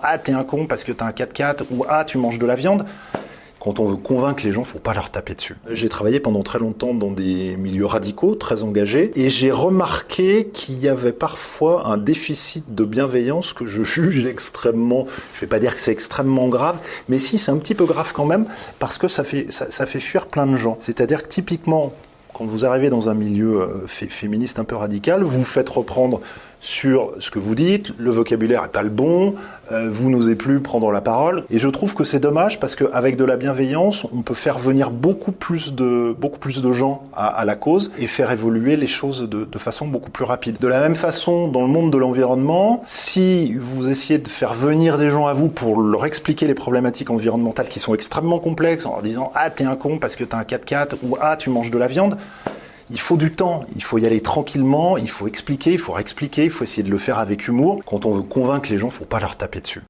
Ah, t'es un con parce que t'as un 4x4 ou ah, tu manges de la viande. Quand on veut convaincre les gens, faut pas leur taper dessus. J'ai travaillé pendant très longtemps dans des milieux radicaux, très engagés, et j'ai remarqué qu'il y avait parfois un déficit de bienveillance que je juge extrêmement, je vais pas dire que c'est extrêmement grave, mais si, c'est un petit peu grave quand même, parce que ça fait fuir plein de gens. C'est-à-dire que typiquement, quand vous arrivez dans un milieu féministe un peu radical, vous vous faites reprendre sur ce que vous dites, le vocabulaire est pas le bon, vous n'osez plus prendre la parole. Et je trouve que c'est dommage parce qu'avec de la bienveillance, on peut faire venir beaucoup plus de gens à la cause et faire évoluer les choses de façon beaucoup plus rapide. De la même façon, dans le monde de l'environnement, si vous essayez de faire venir des gens à vous pour leur expliquer les problématiques environnementales qui sont extrêmement complexes en leur disant « Ah, t'es un con parce que t'as un 4x4 » ou « Ah, tu manges de la viande », il faut du temps, il faut y aller tranquillement, il faut expliquer, il faut réexpliquer, il faut essayer de le faire avec humour. Quand on veut convaincre les gens, faut pas leur taper dessus.